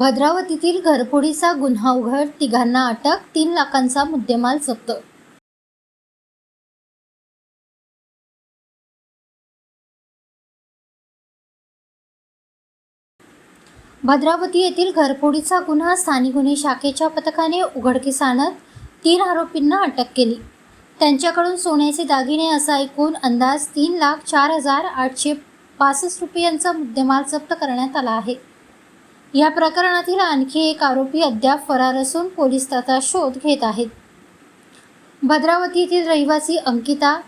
भद्रावतीतील घरफोडीचा गुन्हा उघड, तिघांना अटक, 3 लाखांचा मुद्देमाल जप्त. भद्रावती येथील घरफोडीचा गुन्हा स्थानिक गुन्हे शाखेच्या पथकाने उघडकीस आणत 3 आरोपींना अटक केली. त्यांच्याकडून सोन्याचे दागिने असा एकूण अंदाज 3,04,865 रुपयांचा मुद्देमाल जप्त करण्यात आला आहे. या प्रकरणातील आणखी एक आरोपी अद्याप फरार असून पोलीस त्याचा शोध घेत आहेत. भद्रावती येथील रहिवासी अंकिता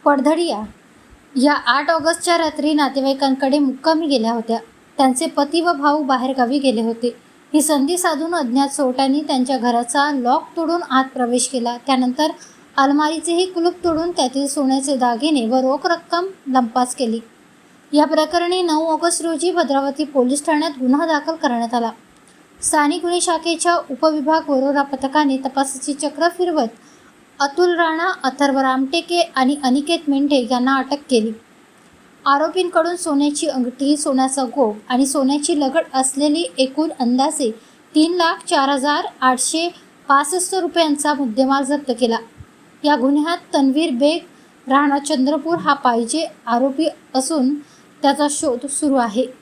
पडधडिया या 8 ऑगस्टच्या रात्री नातेवाईकांकडे मुक्कामी गेल्या होत्या. त्यांचे पती व भाऊ बाहेरगावी गेले होते. ही संधी साधून अज्ञात चोरट्यांनी त्यांच्या घराचा लॉक तोडून आत प्रवेश केला. त्यानंतर अलमारीचेही कुलूप तोडून त्यातील सोन्याचे दागिने व रोख रक्कम लंपास केली. या प्रकरणी 9 ऑगस्ट रोजी भद्रावती पोलीस ठाण्यात गुन्हा दाखल करण्यात आला. स्थानिक गुन्हे शाखेच्या उपविभाग वरोरा पथकाने तपासाची चक्र फिरवत अतुल राणा, अथर्व रामटेके आणि अनिकेत मेंढे यांना अटक केली. आरोपींकडून सोन्याची अंगठी, सोन्याचा गोफ आणि सोन्याची लगड असलेली एकूण अंदाजे 3,04,865 रुपयांचा मुद्देमाल जप्त केला. या गुन्ह्यात तन्वीर बेग राणा चंद्रपूर हा पाहिजे आरोपी असून त्याचा शोध सुरू आहे.